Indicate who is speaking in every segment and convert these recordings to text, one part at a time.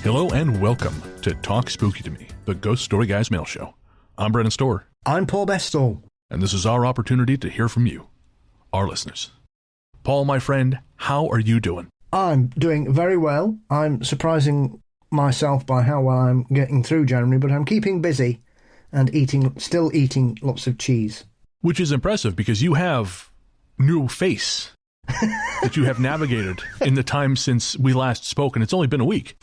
Speaker 1: Hello and welcome to Talk Spooky to Me, the Ghost Story Guys mail show. I'm Brennan Storr.
Speaker 2: I'm Paul Bestall.
Speaker 1: And this is our opportunity to hear from you, our listeners. Paul, my friend, how are you doing?
Speaker 2: I'm doing very well. I'm surprising myself by how well I'm getting through January, but I'm keeping busy and still eating lots of cheese.
Speaker 1: Which is impressive because you have new face that you have navigated in the time since we last spoke, and it's only been a week.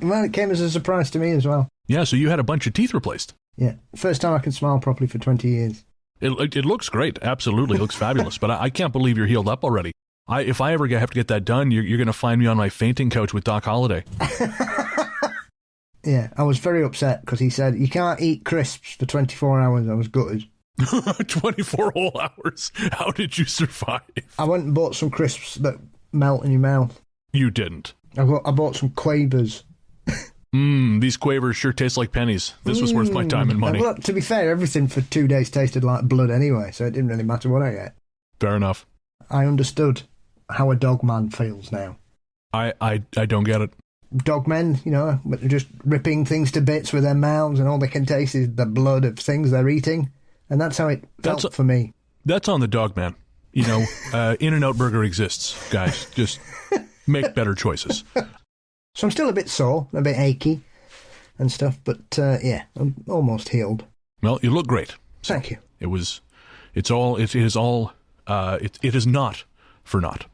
Speaker 2: Well, it came as a surprise to me as well.
Speaker 1: Yeah, so you had a bunch of teeth replaced.
Speaker 2: Yeah, first time I can smile properly for 20 years.
Speaker 1: It looks great, absolutely, it looks fabulous, but I can't believe you're healed up already. If I ever have to get that done, you're going to find me on my fainting couch with Doc Holliday.
Speaker 2: Yeah, I was very upset because he said, you can't eat crisps for 24 hours. I was gutted.
Speaker 1: 24 whole hours? How did you survive?
Speaker 2: I went and bought some crisps that melt in your mouth.
Speaker 1: You didn't?
Speaker 2: I bought some Quavers.
Speaker 1: These Quavers sure taste like pennies. This was worth my time and money.
Speaker 2: Well, to be fair, everything for 2 days tasted like blood anyway, so it didn't really matter what I ate.
Speaker 1: Fair enough.
Speaker 2: I understood how a dog man feels now.
Speaker 1: I don't get it.
Speaker 2: Dog men, you know, just ripping things to bits with their mouths and all they can taste is the blood of things they're eating. And that's how it felt for me.
Speaker 1: That's on the dog man. You know, In-N-Out Burger exists, guys. Just make better choices.
Speaker 2: So I'm still a bit sore, a bit achy and stuff, but yeah, I'm almost healed.
Speaker 1: Well, you look great.
Speaker 2: Thank you.
Speaker 1: It is not for naught.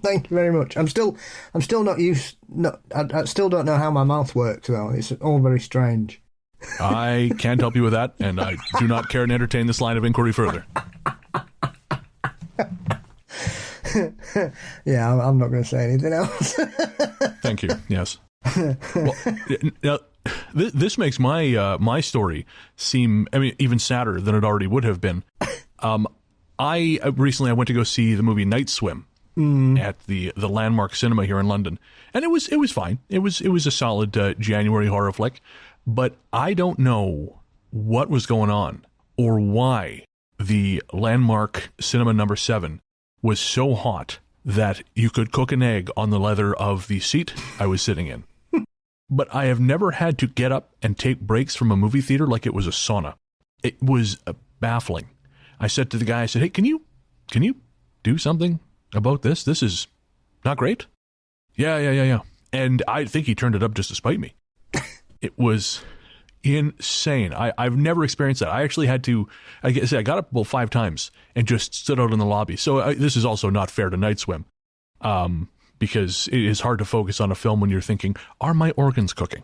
Speaker 2: Thank you very much. I'm still not used. No, I still don't know how my mouth works though. It's all very strange.
Speaker 1: I can't help you with that, and I do not care to entertain this line of inquiry further.
Speaker 2: Yeah, I'm not going to say anything else.
Speaker 1: Thank you. Yes. Well, now, this makes my story seem, even sadder than it already would have been. I recently went to go see the movie Night Swim at the Landmark Cinema here in London, and it was fine. It was a solid January horror flick, but I don't know what was going on or why the Landmark Cinema number 7 was so hot that you could cook an egg on the leather of the seat I was sitting in. But I have never had to get up and take breaks from a movie theater like it was a sauna. It was baffling. I said to the guy, I said, hey, can you do something about this? This is not great. Yeah. And I think he turned it up just to spite me. It was insane. I've never experienced that. I actually had to, I got up about 5 times and just stood out in the lobby. So this is also not fair to Night Swim, because it is hard to focus on a film when you're thinking, are my organs cooking?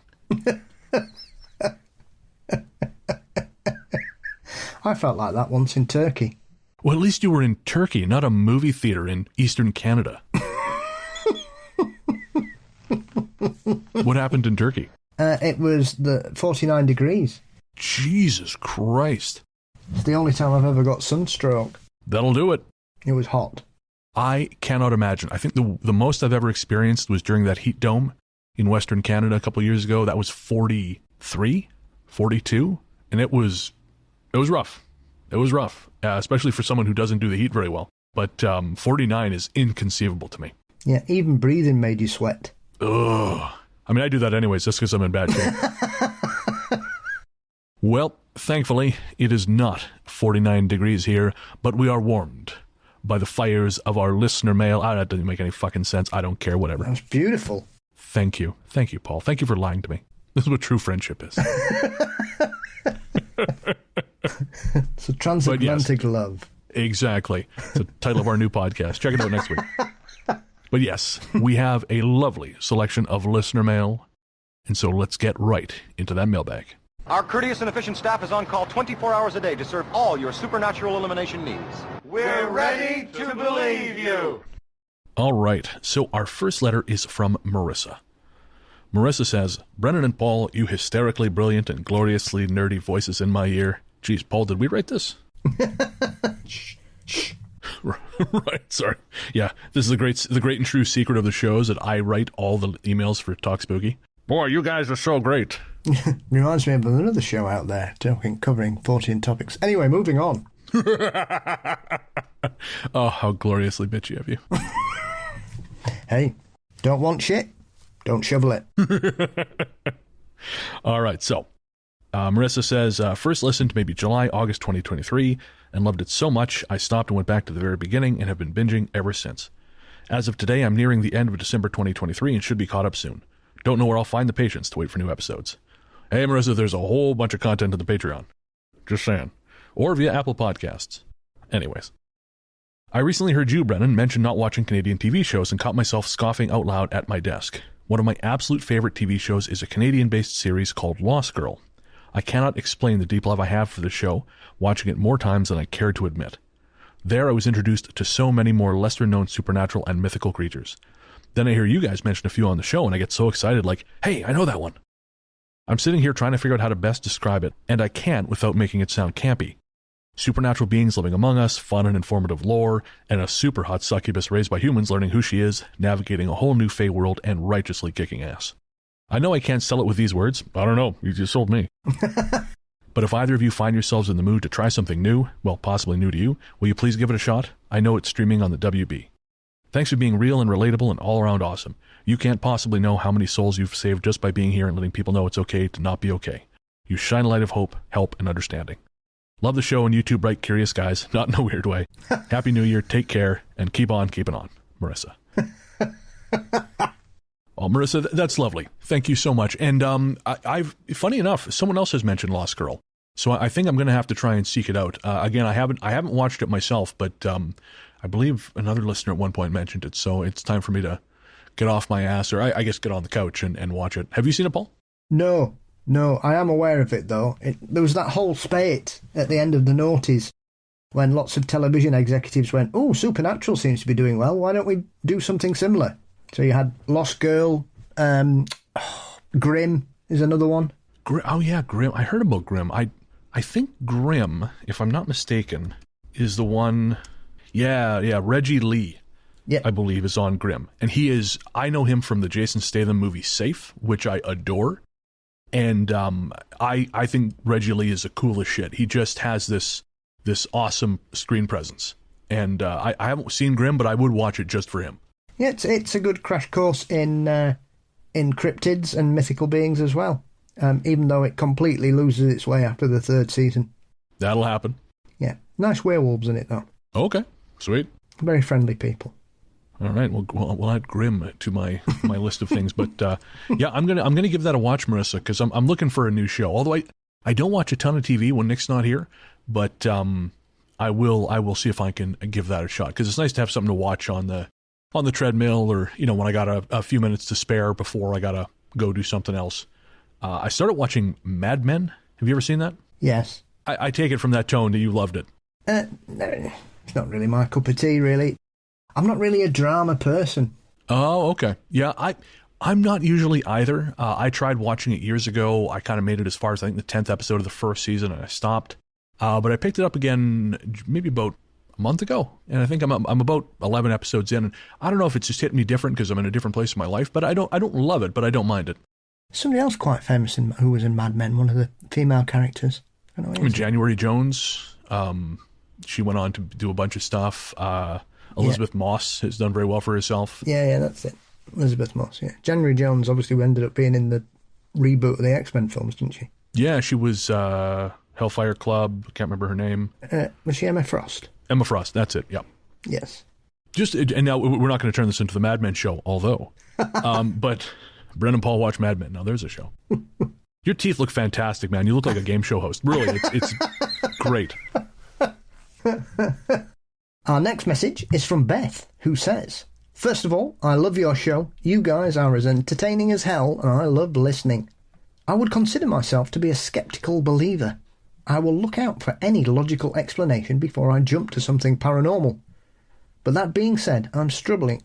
Speaker 2: I felt like that once in Turkey.
Speaker 1: Well, at least you were in Turkey, not a movie theater in Eastern Canada. What happened in Turkey?
Speaker 2: It was the 49 degrees.
Speaker 1: Jesus Christ.
Speaker 2: It's the only time I've ever got sunstroke.
Speaker 1: That'll do it.
Speaker 2: It was hot.
Speaker 1: I cannot imagine. I think the most I've ever experienced was during that heat dome in Western Canada a couple of years ago. That was 43, 42, and it was rough. It was rough, especially for someone who doesn't do the heat very well. But 49 is inconceivable to me.
Speaker 2: Yeah, even breathing made you sweat.
Speaker 1: Ugh. I do that anyways, just because I'm in bad shape. Well, thankfully, it is not 49 degrees here, but we are warmed by the fires of our listener mail. That doesn't make any fucking sense. I don't care, whatever.
Speaker 2: That was beautiful.
Speaker 1: Thank you. Thank you, Paul. Thank you for lying to me. This is what true friendship is.
Speaker 2: It's a transatlantic love.
Speaker 1: Exactly. It's the title of our new podcast. Check it out next week. But yes, we have a lovely selection of listener mail, and so let's get right into that mailbag.
Speaker 3: Our courteous and efficient staff is on call 24 hours a day to serve all your supernatural elimination needs.
Speaker 4: We're ready to believe you.
Speaker 1: All right, so our first letter is from Marissa. Marissa says, Brennan and Paul, you hysterically brilliant and gloriously nerdy voices in my ear. Geez, Paul, did we write this?
Speaker 2: Shh.
Speaker 1: Right, sorry. Yeah, this is the great and true secret of the show is that I write all the emails for Talk Spooky. Boy, you guys are so great.
Speaker 2: Reminds me of another show out there, covering 14 topics. Anyway, moving on.
Speaker 1: Oh, how gloriously bitchy of you.
Speaker 2: Hey, Don't want shit? Don't shovel it.
Speaker 1: All right, so Marissa says, first listened to maybe July, August 2023, and loved it so much I stopped and went back to the very beginning and have been binging ever since. As of today, I'm nearing the end of December 2023 and should be caught up soon. Don't know where I'll find the patience to wait for new episodes. Hey, Marissa, there's a whole bunch of content on the Patreon. Just saying. Or via Apple Podcasts. Anyways. I recently heard you, Brennan, mention not watching Canadian TV shows and caught myself scoffing out loud at my desk. One of my absolute favorite TV shows is a Canadian-based series called Lost Girl. I cannot explain the deep love I have for the show, watching it more times than I care to admit. There I was introduced to so many more lesser-known supernatural and mythical creatures. Then I hear you guys mention a few on the show and I get so excited like, hey, I know that one. I'm sitting here trying to figure out how to best describe it, and I can't without making it sound campy. Supernatural beings living among us, fun and informative lore, and a super hot succubus raised by humans learning who she is, navigating a whole new Fey world, and righteously kicking ass. I know I can't sell it with these words. I don't know. You just sold me. But if either of you find yourselves in the mood to try something new, well, possibly new to you, will you please give it a shot? I know it's streaming on the WB. Thanks for being real and relatable and all around awesome. You can't possibly know how many souls you've saved just by being here and letting people know it's okay to not be okay. You shine a light of hope, help, and understanding. Love the show and you two bright, curious guys, not in a weird way. Happy New Year, take care, and keep on keeping on. Marissa. Well, Marissa, that's lovely. Thank you so much. And I've funny enough, someone else has mentioned Lost Girl. So I think I'm going to have to try and seek it out. Again, I haven't watched it myself, but I believe another listener at one point mentioned it. So it's time for me to get off my ass, or I guess get on the couch and watch it. Have you seen it, Paul?
Speaker 2: No, I am aware of it, though. There was that whole spate at the end of the noughties when lots of television executives went, oh, Supernatural seems to be doing well. Why don't we do something similar? So you had Lost Girl, Grimm is another one.
Speaker 1: Oh, yeah, Grimm. I heard about Grimm. I think Grimm, if I'm not mistaken, is the one... Yeah, Reggie Lee,
Speaker 2: yep.
Speaker 1: I believe, is on Grimm. And he is... I know him from the Jason Statham movie Safe, which I adore. And I think Reggie Lee is the coolest shit. He just has this awesome screen presence. And I haven't seen Grimm, but I would watch it just for him.
Speaker 2: Yeah, it's a good crash course in cryptids and mythical beings as well. Even though it completely loses its way after the third season.
Speaker 1: That'll happen.
Speaker 2: Yeah, nice werewolves in it though.
Speaker 1: Okay, sweet.
Speaker 2: Very friendly people.
Speaker 1: All right, we'll add Grimm to my list of things. But yeah, I'm gonna give that a watch, Marissa, because I'm looking for a new show. Although I don't watch a ton of TV when Nick's not here, but I will see if I can give that a shot, because it's nice to have something to watch on the treadmill, or when I got a few minutes to spare before I gotta go do something else. I started watching Mad Men. Have you ever seen that?
Speaker 2: Yes.
Speaker 1: I take it from that tone that you loved it.
Speaker 2: No, it's not really my cup of tea, really. I'm not really a drama person.
Speaker 1: Oh, okay. Yeah, I'm not usually either. I tried watching it years ago. I kind of made it as far as I think the 10th episode of the first season, and I stopped. But I picked it up again maybe about a month ago, and I think I'm about 11 episodes in. And I don't know if it's just hitting me different because I'm in a different place in my life, but I don't love it, but I don't mind it.
Speaker 2: Somebody else quite famous who was in Mad Men, one of the female characters. I mean,
Speaker 1: January Jones. She went on to do a bunch of stuff. Elizabeth Moss has done very well for herself.
Speaker 2: Yeah, that's it. Elizabeth Moss, yeah. January Jones obviously ended up being in the reboot of the X-Men films, didn't she? Yeah,
Speaker 1: she was Hellfire Club. Can't remember her name.
Speaker 2: Was she Emma Frost?
Speaker 1: Emma Frost, that's it, yeah.
Speaker 2: Yes.
Speaker 1: And now we're not going to turn this into the Mad Men show, although. But Brennan Paul watch Mad Men. Now there's a show. Your teeth look fantastic, man. You look like a game show host. Really, it's great.
Speaker 2: Our next message is from Beth, who says, first of all, I love your show. You guys are as entertaining as hell, and I love listening. I would consider myself to be a sceptical believer. I will look out for any logical explanation before I jump to something paranormal. But that being said, I'm struggling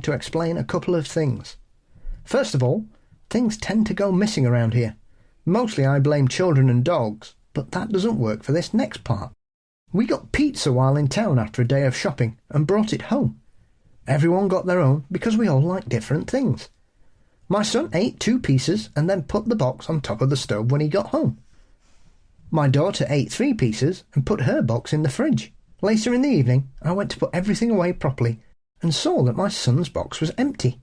Speaker 2: to explain a couple of things. First of all, things tend to go missing around here. Mostly I blame children and dogs, but that doesn't work for this next part. We got pizza while in town after a day of shopping and brought it home. Everyone got their own because we all like different things. My son ate 2 pieces and then put the box on top of the stove when he got home. My daughter ate 3 pieces and put her box in the fridge. Later in the evening, I went to put everything away properly, and saw that my son's box was empty.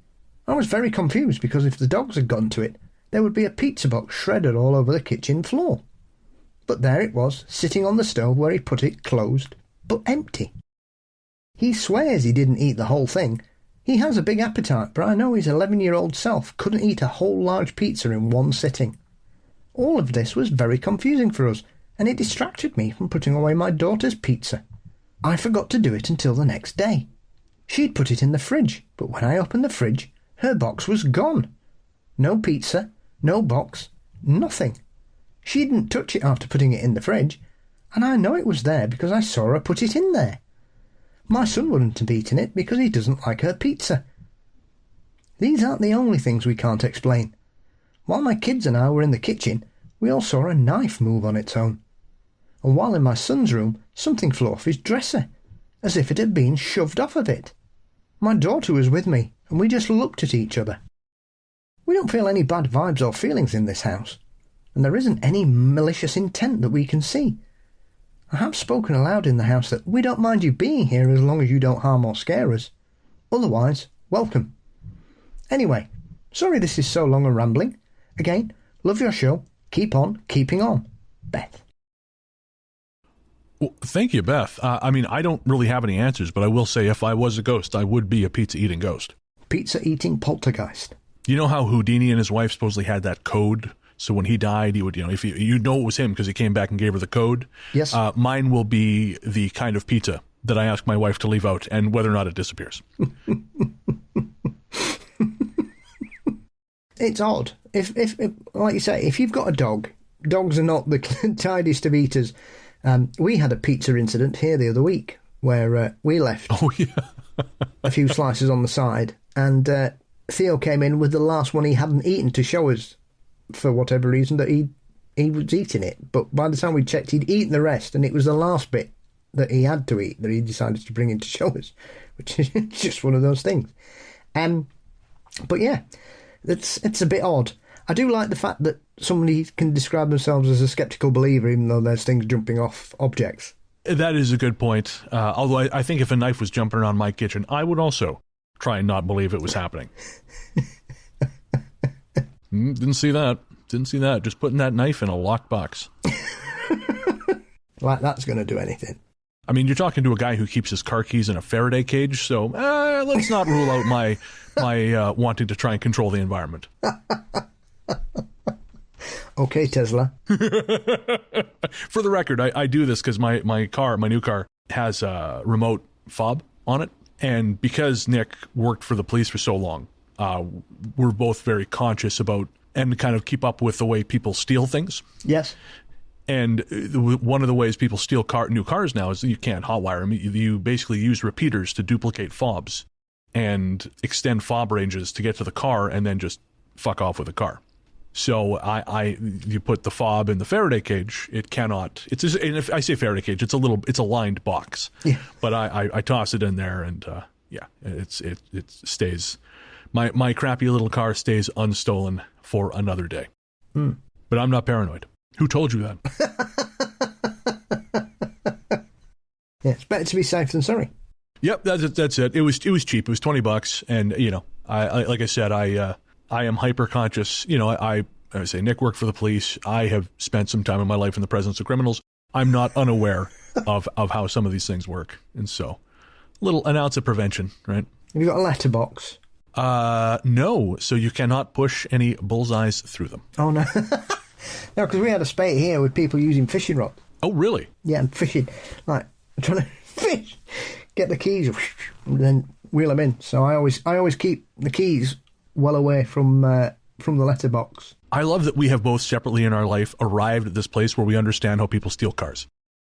Speaker 2: I was very confused because if the dogs had gone to it, there would be a pizza box shredded all over the kitchen floor. But there it was, sitting on the stove where he put it, closed, but empty. He swears he didn't eat the whole thing. He has a big appetite, but I know his 11-year-old self couldn't eat a whole large pizza in one sitting. All of this was very confusing for us, and it distracted me from putting away my daughter's pizza. I forgot to do it until the next day. She'd put it in the fridge, but when I opened the fridge, her box was gone. No pizza, no box, nothing. She didn't touch it after putting it in the fridge, and I know it was there because I saw her put it in there. My son wouldn't have eaten it because he doesn't like her pizza. These aren't the only things we can't explain. While my kids and I were in the kitchen, we all saw a knife move on its own. And while in my son's room, something flew off his dresser, as if it had been shoved off of it. My daughter was with me, and we just looked at each other. We don't feel any bad vibes or feelings in this house, and there isn't any malicious intent that we can see. I have spoken aloud in the house that we don't mind you being here as long as you don't harm or scare us. Otherwise, welcome. Anyway, sorry this is so long and rambling. Again, love your show. Keep on keeping on. Beth.
Speaker 1: Well, thank you, Beth. I don't really have any answers, but I will say if I was a ghost, I would be a pizza-eating ghost.
Speaker 2: Pizza-eating poltergeist.
Speaker 1: You know how Houdini and his wife supposedly had that code? So when he died, he would, if you know it was him because he came back and gave her the code.
Speaker 2: Yes.
Speaker 1: Mine will be the kind of pizza that I ask my wife to leave out and whether or not it disappears.
Speaker 2: It's odd. If like you say, if you've got a dog, dogs are not the tidiest of eaters. We had a pizza incident here the other week where we left a few slices on the side, and Theo came in with the last one he hadn't eaten to show us, for whatever reason, that he was eating it. But by the time we checked, he'd eaten the rest, and it was the last bit that he had to eat that he decided to bring in to show us, which is just one of those things. But yeah, it's a bit odd. I do like the fact that somebody can describe themselves as a sceptical believer even though there's things jumping off objects.
Speaker 1: That is a good point. Although I think if a knife was jumping around my kitchen, I would also try and not believe it was happening. Didn't see that. Just putting that knife in a locked box.
Speaker 2: Like that's going to do anything.
Speaker 1: I mean, you're talking to a guy who keeps his car keys in a Faraday cage, so let's not rule out my wanting to try and control the environment.
Speaker 2: Okay, Tesla.
Speaker 1: For the record, I do this because my new car, has a remote fob on it. And because Nick worked for the police for so long, we're both very conscious about and kind of keep up with the way people steal things.
Speaker 2: Yes.
Speaker 1: And one of the ways people steal new cars now is you can't hotwire them. You basically use repeaters to duplicate fobs and extend fob ranges to get to the car and then just fuck off with the car. So you put the fob in the Faraday cage, it cannot. And if I say Faraday cage, it's a lined box.
Speaker 2: Yeah.
Speaker 1: But I toss it in there, and it stays. My crappy little car stays unstolen for another day.
Speaker 2: Mm.
Speaker 1: But I'm not paranoid. Who told you that?
Speaker 2: Yeah, it's better to be safe than sorry.
Speaker 1: Yep, that's it. It was cheap. It was $20, and like I said, I am hyper conscious. I say Nick worked for the police. I have spent some time in my life in the presence of criminals. I'm not unaware of how some of these things work, and so an ounce of prevention, right?
Speaker 2: Have you got a letterbox?
Speaker 1: No. So you cannot push any bullseyes through them.
Speaker 2: Oh no, no, because we had a spate here with people using fishing rods.
Speaker 1: Oh really?
Speaker 2: Yeah, and fishing, like trying to fish, get the keys, and then wheel them in. So I always keep the keys well away from the letterbox.
Speaker 1: I love that we have both separately in our life arrived at this place where we understand how people steal cars.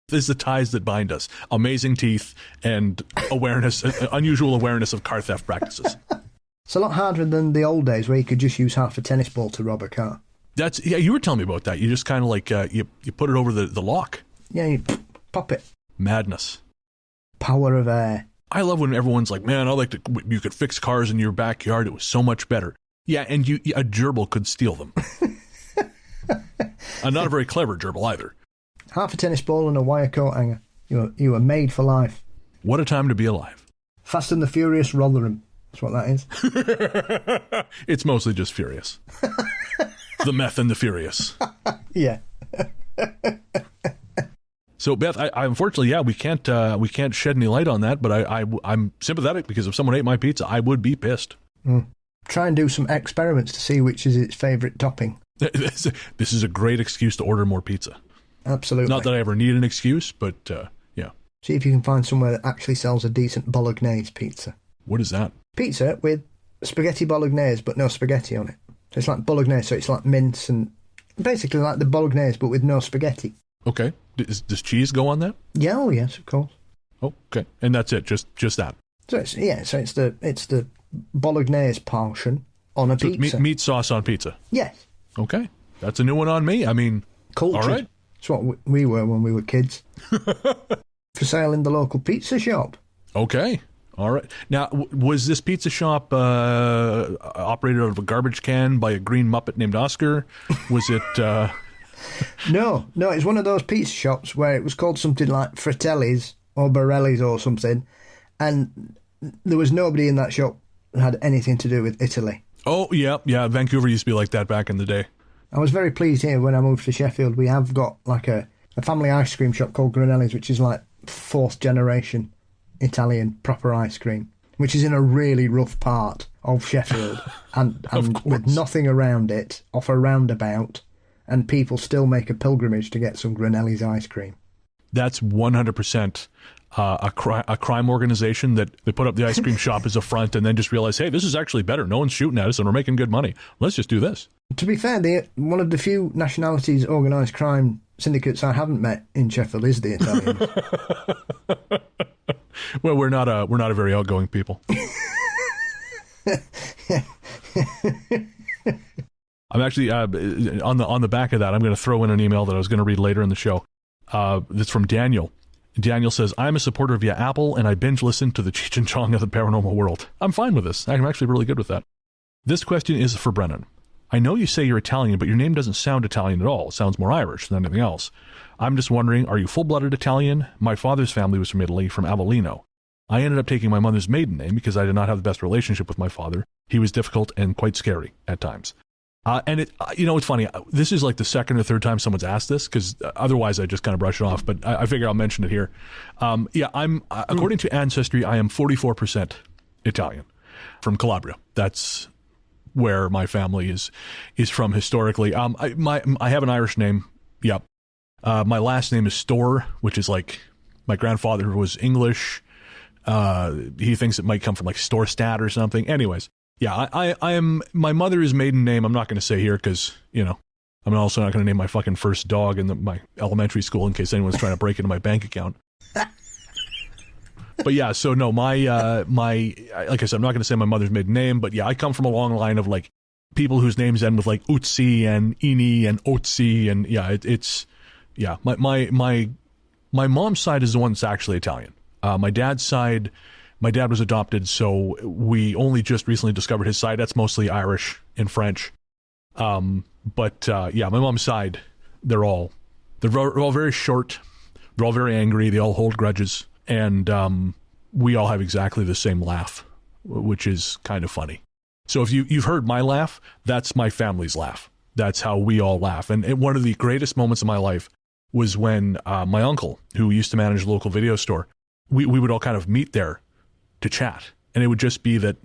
Speaker 1: There's the ties that bind us. Amazing teeth and awareness, unusual awareness of car theft practices.
Speaker 2: It's a lot harder than the old days where you could just use half a tennis ball to rob a car.
Speaker 1: You were telling me about that. You just kind of like, you put it over the lock.
Speaker 2: Yeah, you pop it.
Speaker 1: Madness.
Speaker 2: Power of air.
Speaker 1: I love when everyone's like, man, you could fix cars in your backyard. It was so much better. Yeah, and a gerbil could steal them. Not a very clever gerbil either.
Speaker 2: Half a tennis ball and a wire coat hanger. You were made for life.
Speaker 1: What a time to be alive.
Speaker 2: Fast and the Furious Rotherham. That's what that is.
Speaker 1: It's mostly just Furious. The Meth and the Furious.
Speaker 2: Yeah.
Speaker 1: So Beth, I unfortunately, we can't shed any light on that, but I'm sympathetic because if someone ate my pizza, I would be pissed.
Speaker 2: Try and do some experiments to see which is its favourite topping.
Speaker 1: This is a great excuse to order more pizza.
Speaker 2: Absolutely.
Speaker 1: Not that I ever need an excuse, but yeah.
Speaker 2: See if you can find somewhere that actually sells a decent bolognese pizza.
Speaker 1: What is that?
Speaker 2: Pizza with spaghetti bolognese, but no spaghetti on it. So it's like bolognese, so it's like mince and basically like the bolognese, but with no spaghetti.
Speaker 1: Okay. Does cheese go on that?
Speaker 2: Yeah, oh yes, of course.
Speaker 1: Oh, okay. And that's it, just that.
Speaker 2: So it's the bolognese portion on a pizza.
Speaker 1: Meat sauce on pizza.
Speaker 2: Yes.
Speaker 1: Okay. That's a new one on me. I mean,
Speaker 2: cultured.
Speaker 1: All right.
Speaker 2: That's what we were when we were kids. For sale in the local pizza shop.
Speaker 1: Okay. All right. Now, was this pizza shop operated out of a garbage can by a green Muppet named Oscar? Was it...
Speaker 2: No, it's one of those pizza shops where it was called something like Fratelli's or Borelli's or something, and there was nobody in that shop that had anything to do with Italy. Oh,
Speaker 1: yeah. Vancouver used to be like that back in the day.
Speaker 2: I was very pleased here when I moved to Sheffield. We have got like a family ice cream shop called Granelli's, which is like fourth generation Italian proper ice cream, which is in a really rough part of Sheffield and with nothing around it, off a roundabout, and people still make a pilgrimage to get some Granelli's ice cream.
Speaker 1: That's 100% a crime organization that they put up the ice cream shop as a front and then just realize, hey, this is actually better. No one's shooting at us and we're making good money. Let's just do this.
Speaker 2: To be fair, one of the few nationalities organised crime syndicates I haven't met in Sheffield is the Italians.
Speaker 1: Well, we're not a very outgoing people. I'm actually on the back of that. I'm going to throw in an email that I was going to read later in the show. That's from Daniel. Daniel says, I'm a supporter via Apple, and I binge listen to the Cheech and Chong of the paranormal world. I'm fine with this. I'm actually really good with that. This question is for Brennan. I know you say you're Italian, but your name doesn't sound Italian at all. It sounds more Irish than anything else. I'm just wondering, are you full-blooded Italian? My father's family was from Italy, from Avellino. I ended up taking my mother's maiden name because I did not have the best relationship with my father. He was difficult and quite scary at times. And it's funny. This is like the second or third time someone's asked this, because otherwise I just kind of brush it off. But I figure I'll mention it here. I'm according to Ancestry, I am 44% Italian from Calabria. That's where my family is from historically. I have an Irish name. Yep. My last name is Storr, which is like my grandfather was English. He thinks it might come from like Storstad or something. Anyways. Yeah, I am. My mother's maiden name, I'm not going to say here because, I'm also not going to name my fucking first dog in my elementary school in case anyone's trying to break into my bank account. But yeah, so no, my like I said, I'm not going to say my mother's maiden name, but yeah, I come from a long line of like people whose names end with like Utsi and Ini and Otsi, and yeah, my mom's side is the one that's actually Italian. My dad's side. My dad was adopted, so we only just recently discovered his side. That's mostly Irish and French. But my mom's side, they're all very short. They're all very angry. They all hold grudges. And we all have exactly the same laugh, which is kind of funny. So if you've heard my laugh, that's my family's laugh. That's how we all laugh. And one of the greatest moments of my life was when my uncle, who used to manage a local video store, we would all kind of meet there to chat. And it would just be that,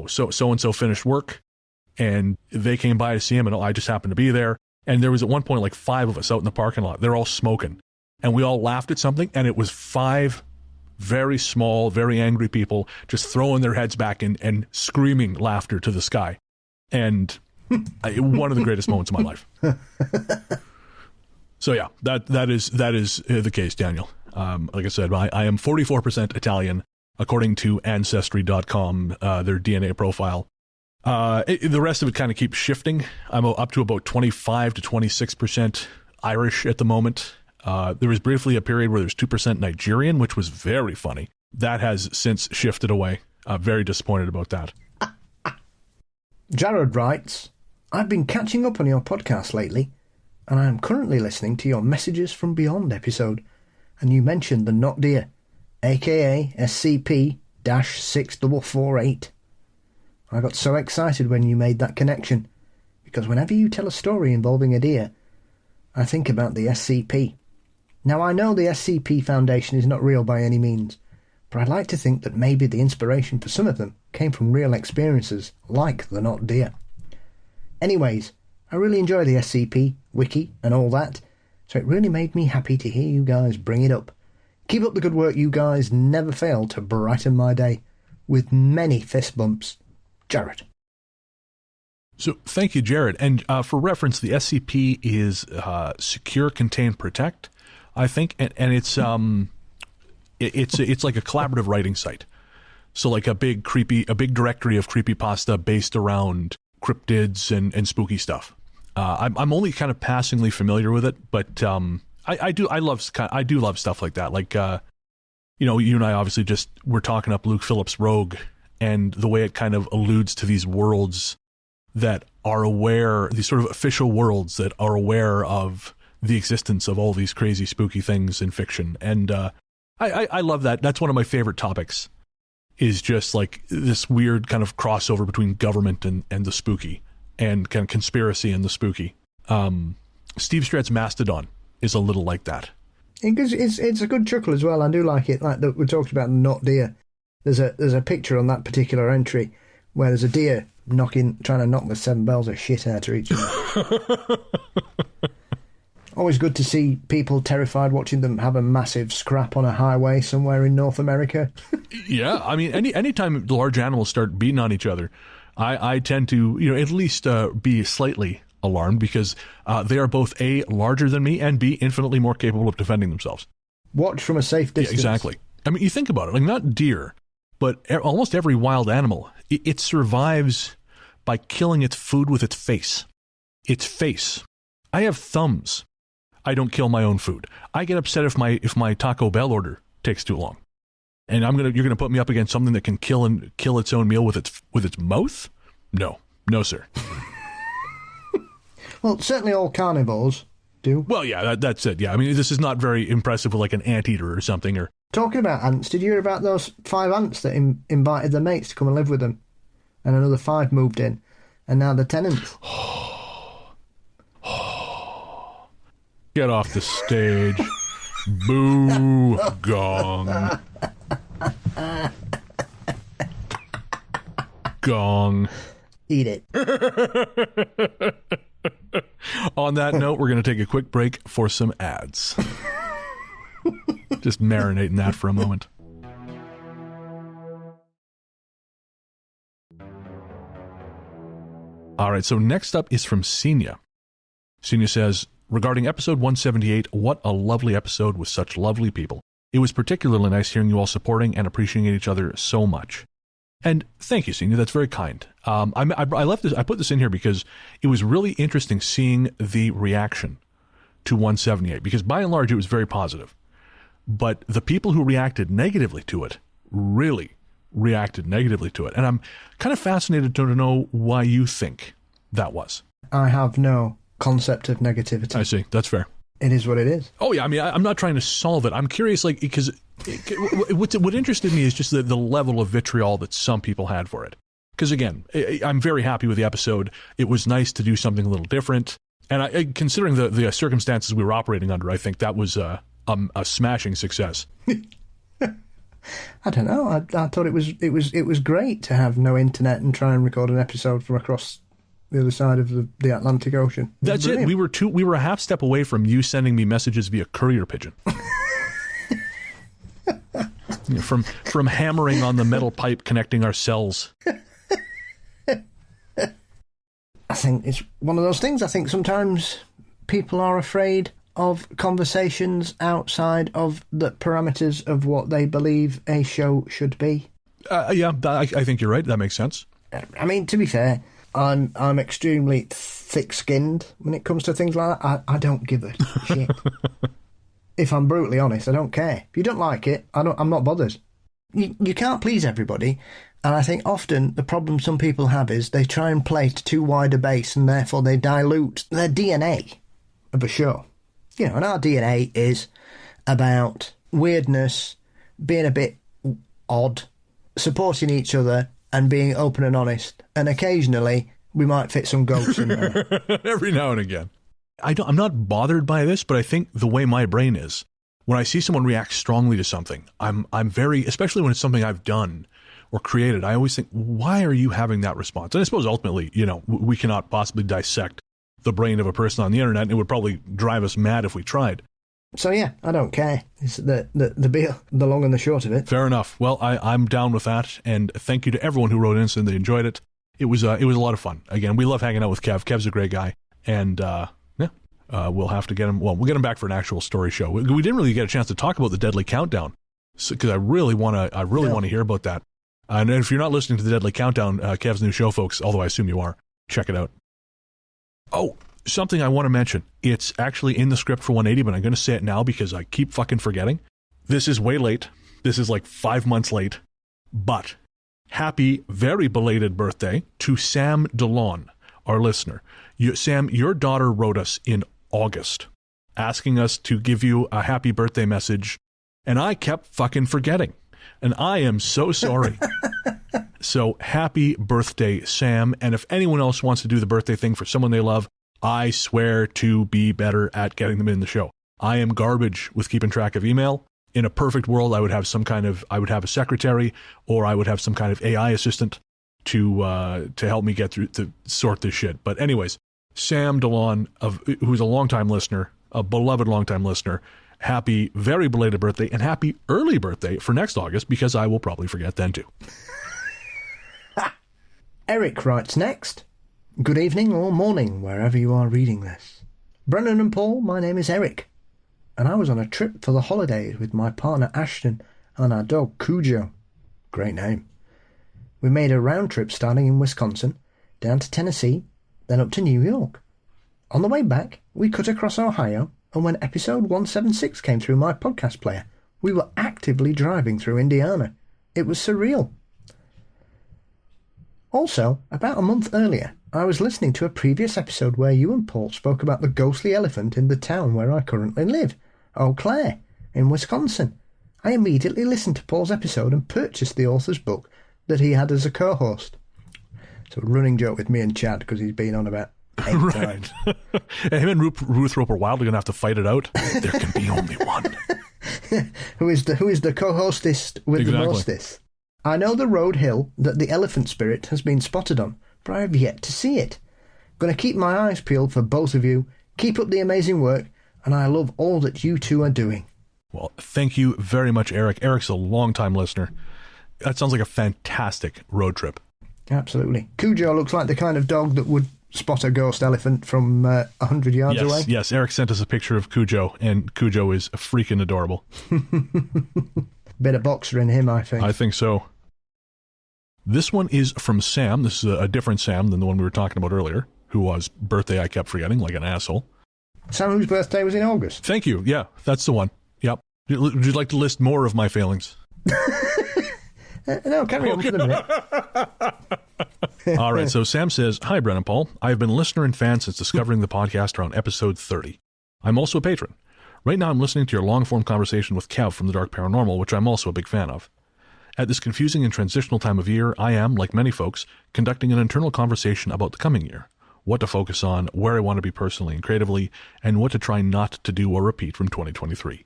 Speaker 1: so-and-so finished work and they came by to see him and I just happened to be there. And there was at one point like 5 of us out in the parking lot. They're all smoking. And we all laughed at something and it was 5 very small, very angry people just throwing their heads back and screaming laughter to the sky. And one of the greatest moments of my life. So yeah, that is the case, Daniel. Like I said, I am 44% Italian. According to Ancestry.com, their DNA profile. The rest of it kind of keeps shifting. I'm up to about 25 to 26% Irish at the moment. There was briefly a period where there's 2% Nigerian, which was very funny. That has since shifted away. Very disappointed about that.
Speaker 2: Jared writes, I've been catching up on your podcast lately, and I am currently listening to your Messages from Beyond episode, and you mentioned the Not Dear, aka SCP, 6448. I got so excited when you made that connection, because whenever you tell a story involving a deer, I think about the SCP. Now, I know the SCP Foundation is not real by any means, but I'd like to think that maybe the inspiration for some of them came from real experiences, like the not deer. Anyways, I really enjoy the SCP, wiki, and all that, so it really made me happy to hear you guys bring it up. Keep up the good work, you guys never fail to brighten my day, with many fist bumps. Jared.
Speaker 1: So thank you, Jared. And for reference, the SCP is Secure, Contain, Protect, I think, and it's like a collaborative writing site. So like a big directory of creepypasta based around cryptids and spooky stuff. I'm only kind of passingly familiar with it, but I do love stuff like that. Like you and I obviously we're talking up Luke Phillips' Rogue, and the way it kind of alludes to these worlds that are aware, these sort of official worlds that are aware of the existence of all these crazy spooky things in fiction. And I love that. That's one of my favorite topics, is just like this weird kind of crossover between government and the spooky, and kind of conspiracy and the spooky. Steve Strett's Mastodon is a little like that.
Speaker 2: It's a good chuckle as well. I do like it. Like we talked about the not deer. There's a picture on that particular entry where there's a deer trying to knock the 7 bells of shit out of each other. Always good to see people terrified watching them have a massive scrap on a highway somewhere in North America. Yeah,
Speaker 1: I mean, anytime large animals start beating on each other, I tend to, at least be slightly alarmed, because they are both A, larger than me, and B, infinitely more capable of defending themselves.
Speaker 2: Watch from a safe distance.
Speaker 1: Yeah, exactly. I mean, you think about it, like not deer, but almost every wild animal, it survives by killing its food with its face. Its face. I have thumbs. I don't kill my own food. I get upset if my Taco Bell order takes too long. And you're gonna put me up against something that can kill its own meal with its mouth? No, sir.
Speaker 2: Well, certainly all carnivores do.
Speaker 1: Well, yeah, that's it. Yeah, I mean, this is not very impressive with like an anteater or something. Or
Speaker 2: talking about ants, did you hear about those 5 ants that invited their mates to come and live with them, and another 5 moved in, and now they're tenants?
Speaker 1: Get off the stage. Boo. Gong. Gong.
Speaker 2: Eat it.
Speaker 1: On that note, we're going to take a quick break for some ads. Just marinating that for a moment. All right, so next up is from Senia. Senia says, regarding episode 178, what a lovely episode with such lovely people. It was particularly nice hearing you all supporting and appreciating each other so much. And thank you, Senia. That's very kind. I put this in here because it was really interesting seeing the reaction to 178, because by and large it was very positive. But the people who reacted negatively to it really reacted negatively to it. And I'm kind of fascinated to know why you think that was. I
Speaker 2: have no concept of negativity.
Speaker 1: I see. That's fair.
Speaker 2: It is what it is.
Speaker 1: Oh, yeah. I mean, I'm not trying to solve it. I'm curious, like, because what interested me is just the level of vitriol that some people had for it. Because, again, I'm very happy with the episode. It was nice to do something a little different. And considering the circumstances we were operating under, I think that was a smashing success.
Speaker 2: I don't know. I thought it was great to have no internet and try and record an episode from across the other side of the Atlantic Ocean.
Speaker 1: That's it. We were a half step away from you sending me messages via courier pigeon. From hammering on the metal pipe connecting our cells.
Speaker 2: I think it's one of those things. I think sometimes people are afraid of conversations outside of the parameters of what they believe a show should be.
Speaker 1: Yeah, I think you're right. That makes sense.
Speaker 2: I mean, to be fair, I'm extremely thick-skinned when it comes to things like that. I don't give a shit. If I'm brutally honest, I don't care. If you don't like it, I'm not bothered. You can't please everybody, and I think often the problem some people have is they try and play to too wide a base, and therefore they dilute their DNA of a show. You know, and our DNA is about weirdness, being a bit odd, supporting each other and being open and honest. And occasionally, we might fit some ghosts in there.
Speaker 1: Every now and again. I'm not bothered by this, but I think the way my brain is, when I see someone react strongly to something, I'm very, especially when it's something I've done or created, I always think, why are you having that response? And I suppose ultimately, we cannot possibly dissect the brain of a person on the internet, and it would probably drive us mad if we tried.
Speaker 2: So yeah, I don't care. It's the long and the short of it.
Speaker 1: Fair enough. Well, I'm down with that, and thank you to everyone who wrote in saying they enjoyed it. It was a lot of fun. Again, we love hanging out with Kev. Kev's a great guy, and we'll have to get him. Well, we'll get him back for an actual story show. We didn't really get a chance to talk about the Deadly Countdown, because I really want to hear about that. And if you're not listening to the Deadly Countdown, Kev's new show, folks, although I assume you are, check it out. Oh, something I want to mention. It's actually in the script for 180, but I'm going to say it now because I keep fucking forgetting. This is way late. This is like 5 months late. But happy, very belated birthday to Sam DeLon, our listener. Sam, your daughter wrote us in August asking us to give you a happy birthday message, and I kept fucking forgetting. And I am so sorry. So happy birthday, Sam. And if anyone else wants to do the birthday thing for someone they love, I swear to be better at getting them in the show. I am garbage with keeping track of email. In a perfect world, I would have a secretary, or I would have some kind of AI assistant to help me get through, to sort this shit. But anyways, Sam DeLon, who's a longtime listener, a beloved longtime listener, happy, very belated birthday, and happy early birthday for next August, because I will probably forget then too.
Speaker 2: Eric writes next. Good evening or morning, wherever you are reading this. Brennan and Paul, my name is Eric, and I was on a trip for the holidays with my partner Ashton and our dog Cujo. Great name. We made a round trip starting in Wisconsin, down to Tennessee, then up to New York. On the way back, we cut across Ohio, and when episode 176 came through my podcast player, we were actively driving through Indiana. It was surreal. Also, about a month earlier, I was listening to a previous episode where you and Paul spoke about the ghostly elephant in the town where I currently live, Eau Claire, in Wisconsin. I immediately listened to Paul's episode and purchased the author's book that he had as a co-host. So a running joke with me and Chad, because he's been on about 8 times.
Speaker 1: Him and Ruth Roper Wild are going to have to fight it out. There can be only one.
Speaker 2: Who is the co-hostess with the mostest? I know the road hill that the elephant spirit has been spotted on, but I have yet to see it. Going to keep my eyes peeled for both of you. Keep up the amazing work, and I love all that you two are doing.
Speaker 1: Well, thank you very much, Eric. Eric's a long-time listener. That sounds like a fantastic road trip.
Speaker 2: Absolutely. Cujo looks like the kind of dog that would spot a ghost elephant from 100 yards away.
Speaker 1: Yes, Eric sent us a picture of Cujo, and Cujo is freaking adorable.
Speaker 2: Bit of boxer in him, I think.
Speaker 1: I think so. This one is from Sam. This is a different Sam than the one we were talking about earlier, whose birthday I kept forgetting like an asshole.
Speaker 2: Sam, whose birthday was in August.
Speaker 1: Thank you. Yeah, that's the one. Yep. Would you like to list more of my failings?
Speaker 2: No, carry on for the minute.
Speaker 1: All right, so Sam says, Hi, Bren and Paul. I have been a listener and fan since discovering the podcast around episode 30. I'm also a patron. Right now I'm listening to your long-form conversation with Kev from The Dark Paranormal, which I'm also a big fan of. At this confusing and transitional time of year, I am, like many folks, conducting an internal conversation about the coming year, what to focus on, where I want to be personally and creatively, and what to try not to do or repeat from 2023.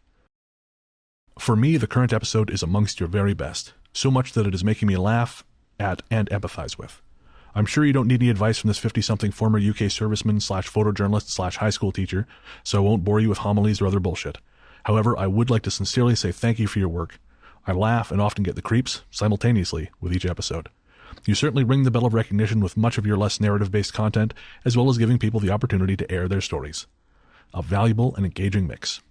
Speaker 1: For me, the current episode is amongst your very best, so much that it is making me laugh at and empathize with. I'm sure you don't need any advice from this 50-something former UK serviceman / photojournalist / high school teacher, so I won't bore you with homilies or other bullshit. However, I would like to sincerely say thank you for your work. I laugh and often get the creeps simultaneously with each episode. You certainly ring the bell of recognition with much of your less narrative-based content, as well as giving people the opportunity to air their stories. A valuable and engaging mix.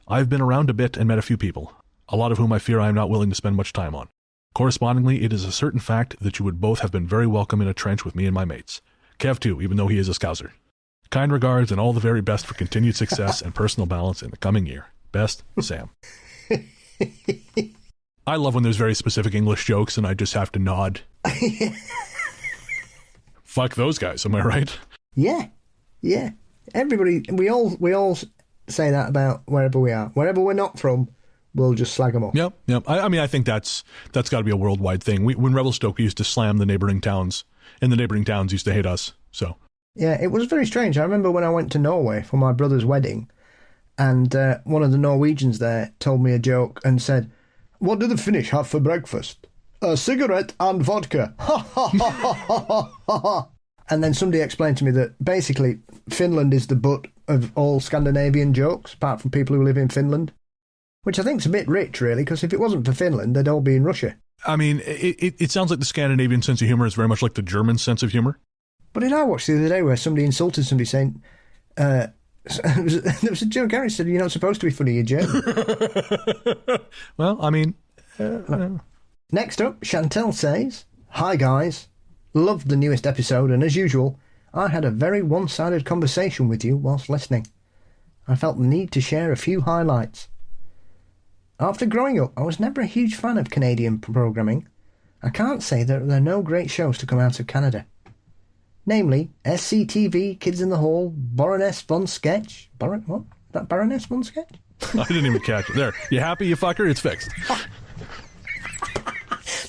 Speaker 1: I've been around a bit and met a few people, a lot of whom I fear I am not willing to spend much time on. Correspondingly, it is a certain fact that you would both have been very welcome in a trench with me and my mates. Kev too, even though he is a scouser. Kind regards and all the very best for continued success and personal balance in the coming year. Best, Sam. I love when there's very specific English jokes and I just have to nod. Fuck those guys, am I right?
Speaker 2: Yeah. Everybody, we all say that about wherever we are. Wherever we're not from, we'll just slag them up.
Speaker 1: Yep. I mean, I think that's got to be a worldwide thing. When Revelstoke used to slam the neighboring towns, and the neighboring towns used to hate us. So
Speaker 2: yeah, it was very strange. I remember when I went to Norway for my brother's wedding, and one of the Norwegians there told me a joke and said, "What do the Finnish have for breakfast? A cigarette and vodka." Ha ha ha ha ha ha. And then somebody explained to me that basically Finland is the butt of all Scandinavian jokes, apart from people who live in Finland. Which I think is a bit rich, really, because if it wasn't for Finland, they'd all be in Russia.
Speaker 1: I mean, it sounds like the Scandinavian sense of humor is very much like the German sense of humor.
Speaker 2: But did I watch the other day where somebody insulted somebody saying, there was a joke, Gary said, "You're not supposed to be funny, you're German."
Speaker 1: Well, I mean...
Speaker 2: Next up, Chantel says, "Hi guys, loved the newest episode, and as usual, I had a very one-sided conversation with you whilst listening. I felt the need to share a few highlights. After growing up, I was never a huge fan of Canadian programming. I can't say that there are no great shows to come out of Canada. Namely, SCTV, Kids in the Hall, Baroness Von Sketch." What? That Baroness Von Sketch?
Speaker 1: I didn't even catch it. There. You happy, you fucker? It's fixed.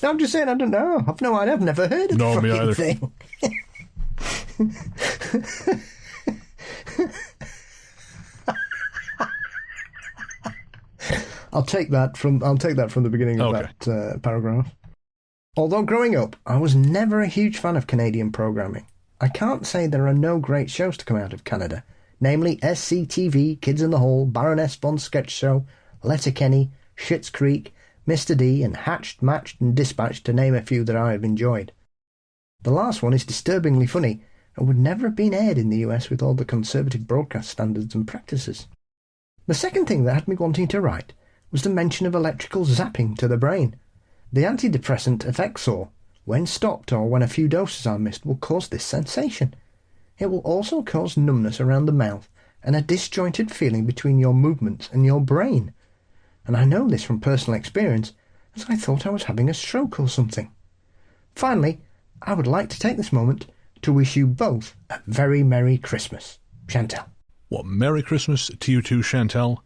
Speaker 2: No, I'm just saying, I don't know. I've no idea. I've never heard of the fucking thing. I'll take that from the beginning of that paragraph. Although growing up, I was never a huge fan of Canadian programming. I can't say there are no great shows to come out of Canada, namely SCTV, Kids in the Hall, Baroness Von Sketch Show, Letterkenny, Schitt's Creek, Mr. D, and Hatched, Matched and Dispatched, to name a few that I have enjoyed. The last one is disturbingly funny and would never have been aired in the US with all the conservative broadcast standards and practices. The second thing that had me wanting to write was the mention of electrical zapping to the brain. The antidepressant Effexor, when stopped or when a few doses are missed, will cause this sensation. It will also cause numbness around the mouth and a disjointed feeling between your movements and your brain. And I know this from personal experience, as I thought I was having a stroke or something. Finally, I would like to take this moment to wish you both a very Merry Christmas. Chantel.
Speaker 1: Well, Merry Christmas to you too, Chantel.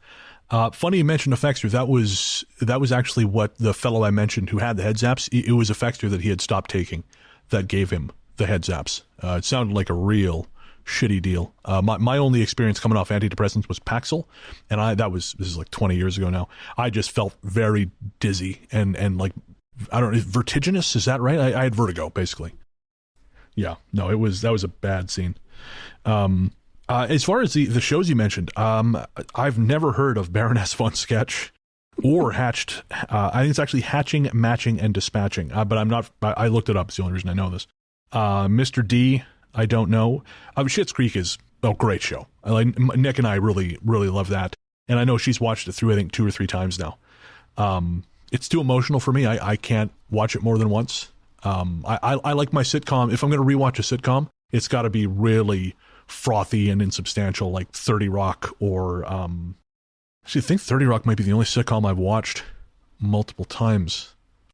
Speaker 1: Funny you mentioned Effexor. That was actually what the fellow I mentioned who had the head zaps, it was Effexor that he had stopped taking that gave him the head zaps. It sounded like a real shitty deal. My only experience coming off antidepressants was Paxil, and this is like 20 years ago now. I just felt very dizzy and like, I don't know, vertiginous, is that right? I had vertigo, basically. Yeah, no, that was a bad scene. As far as the shows you mentioned, I've never heard of Baroness Von Sketch or Hatched. I think it's actually Hatching, Matching, and Dispatching. But I'm not. I looked it up. It's the only reason I know this. Mr. D, I don't know. Schitt's Creek is a great show. Nick and I really, really love that, and I know she's watched it through, I think, 2 or 3 times now. It's too emotional for me. I can't watch it more than once. I like my sitcom. If I'm going to rewatch a sitcom, it's got to be really frothy and insubstantial, like 30 Rock or actually I think 30 Rock might be the only sitcom I've watched multiple times.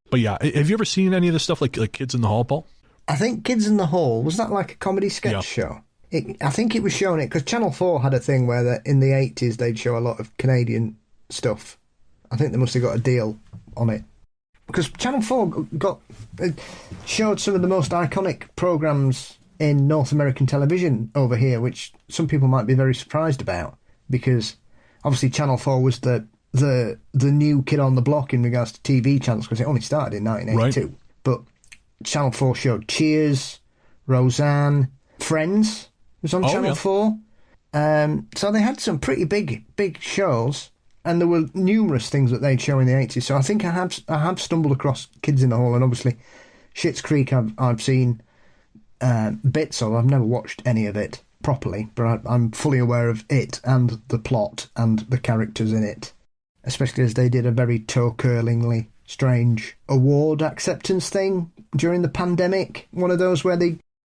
Speaker 1: But yeah, have you ever seen any of this stuff like Kids in the Hall, Paul?
Speaker 2: I think Kids in the Hall, was that like a comedy sketch show? I think it was showing it because Channel 4 had a thing where in the 80s they'd show a lot of Canadian stuff. I think they must have got a deal on it. Because Channel 4 showed some of the most iconic programmes in North American television over here, which some people might be very surprised about, because obviously Channel 4 was the new kid on the block in regards to TV channels, because it only started in 1982. Right. But Channel 4 showed Cheers, Roseanne, Friends was on Channel 4. So they had some pretty big shows, and there were numerous things that they'd show in the 80s. So I think I have stumbled across Kids in the Hall, and obviously Schitt's Creek I've seen bits of. I've never watched any of it properly, but I'm fully aware of it and the plot and the characters in it, especially as they did a very toe-curlingly strange award acceptance thing during the pandemic. One of those where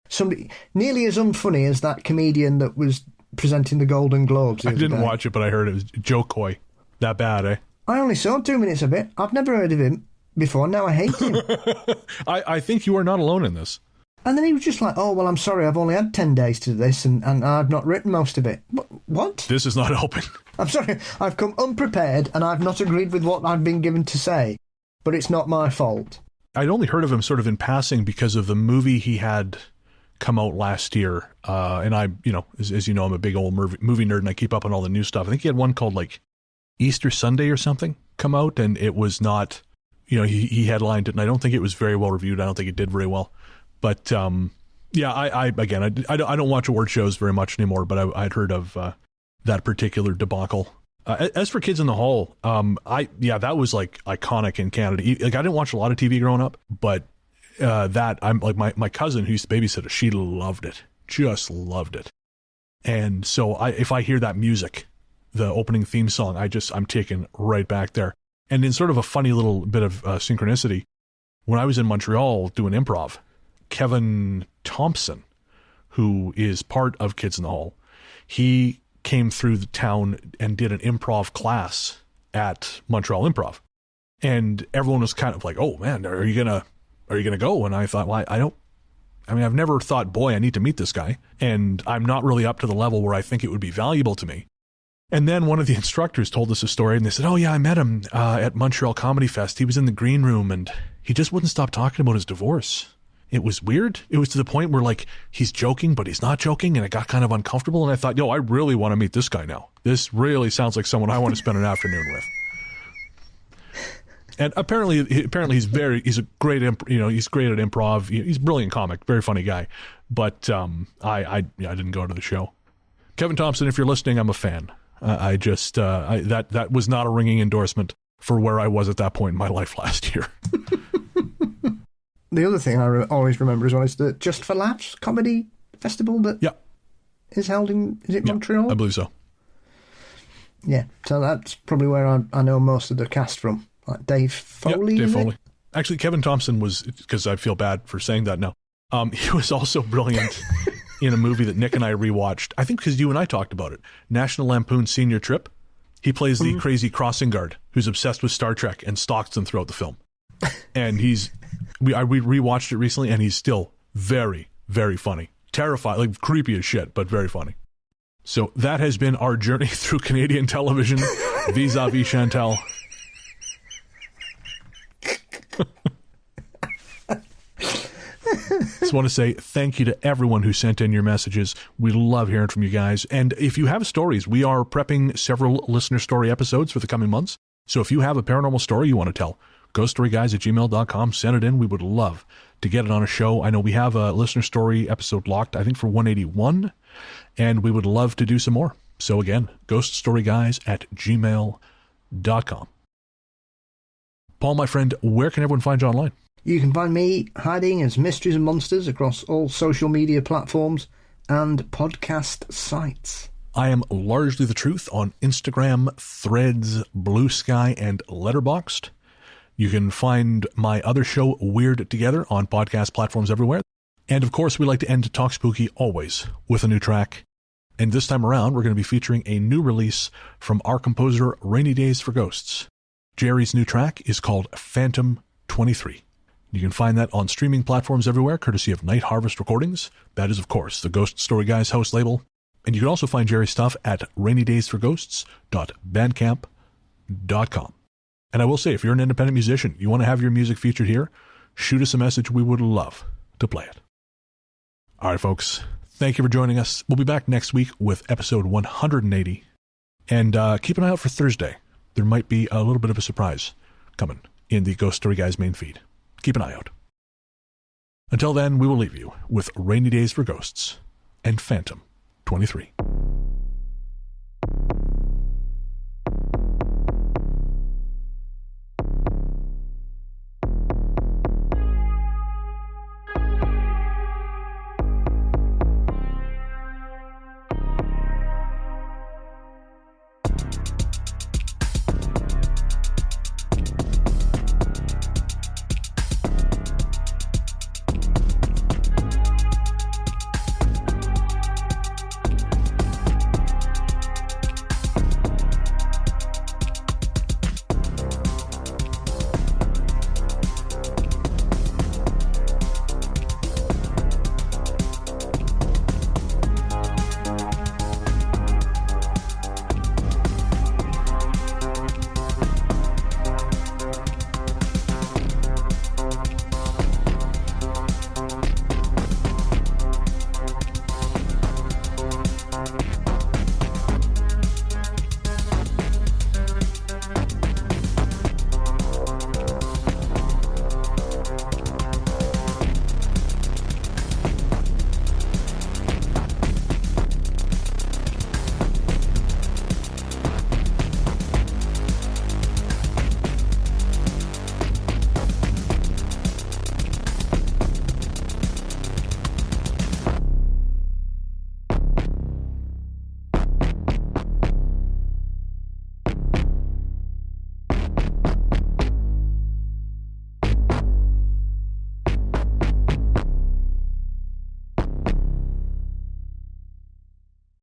Speaker 2: somebody nearly as unfunny as that comedian that was presenting the Golden Globes.
Speaker 1: I didn't watch it, but I heard it was Joe Coy. That bad, eh?
Speaker 2: I only saw 2 minutes of it. I've never heard of him before. Now I hate him.
Speaker 1: I think you are not alone in this.
Speaker 2: And then he was just like, oh, well, I'm sorry, I've only had 10 days to do this, and I've not written most of it. What?
Speaker 1: This is not helping.
Speaker 2: I'm sorry, I've come unprepared, and I've not agreed with what I've been given to say. But it's not my fault.
Speaker 1: I'd only heard of him sort of in passing because of the movie he had come out last year. And I, as you know, I'm a big old movie nerd, and I keep up on all the new stuff. I think he had one called, like, Easter Sunday or something come out, and it was not, he headlined it, and I don't think it was very well reviewed. I don't think it did very well. But, yeah, I don't watch award shows very much anymore, but I'd heard of that particular debacle. As for Kids in the Hall, that was like iconic in Canada. Like, I didn't watch a lot of TV growing up, but I'm like my cousin who used to babysit us, she loved it, just loved it. And so if I hear that music, the opening theme song, I'm taken right back there. And in sort of a funny little bit of synchronicity, when I was in Montreal doing improv, Kevin Thompson, who is part of Kids in the Hall, he came through the town and did an improv class at Montreal Improv. And everyone was kind of like, oh man, are you gonna go? And I thought, well, I've never thought, boy, I need to meet this guy. And I'm not really up to the level where I think it would be valuable to me. And then one of the instructors told us a story, and they said, oh yeah, I met him at Montreal Comedy Fest. He was in the green room and he just wouldn't stop talking about his divorce. It was weird. It was to the point where, like, he's joking, but he's not joking, and it got kind of uncomfortable, and I thought, I really want to meet this guy now. This really sounds like someone I want to spend an afternoon with. And apparently he's a great, he's great at improv. He's a brilliant comic, very funny guy. But I didn't go to the show. Kevin Thompson, if you're listening, I'm a fan. That was not a ringing endorsement for where I was at that point in my life last year.
Speaker 2: The other thing I always remember as well is the Just for Laughs comedy festival that is held in, is it Montreal?
Speaker 1: I believe so.
Speaker 2: Yeah, so that's probably where I know most of the cast from. Like Dave Foley.
Speaker 1: Dave Foley. Actually, Kevin Thompson was, because I feel bad for saying that now, he was also brilliant in a movie that Nick and I rewatched. I think because you and I talked about it. National Lampoon Senior Trip. He plays the crazy crossing guard who's obsessed with Star Trek and stalks them throughout the film. And we rewatched it recently, and he's still very, very funny. Terrifying, like creepy as shit, but very funny. So that has been our journey through Canadian television vis-a-vis Chantal. Just want to say thank you to everyone who sent in your messages. We love hearing from you guys. And if you have stories, we are prepping several listener story episodes for the coming months. So if you have a paranormal story you want to tell, ghoststoryguys@gmail.com, send it in. We would love to get it on a show. I know we have a listener story episode locked, I think for 181, and we would love to do some more. So again, ghoststoryguys@gmail.com. Paul, my friend, where can everyone find you online?
Speaker 2: You can find me hiding as Mysteries and Monsters across all social media platforms and podcast sites.
Speaker 1: I am Largely the Truth on Instagram, Threads, Blue Sky, and Letterboxd. You can find my other show, Weird Together, on podcast platforms everywhere. And of course, we like to end Talk Spooky always with a new track. And this time around, we're going to be featuring a new release from our composer, Rainy Days for Ghosts. Jerry's new track is called Phantom 23. You can find that on streaming platforms everywhere, courtesy of Night Harvest Recordings. That is, of course, the Ghost Story Guys house label. And you can also find Jerry's stuff at rainydaysforghosts.bandcamp.com. And I will say, if you're an independent musician, you want to have your music featured here, shoot us a message. We would love to play it. All right, folks. Thank you for joining us. We'll be back next week with episode 180. And keep an eye out for Thursday. There might be a little bit of a surprise coming in the Ghost Story Guys main feed. Keep an eye out. Until then, we will leave you with Rainy Days for Ghosts and Phantom 23.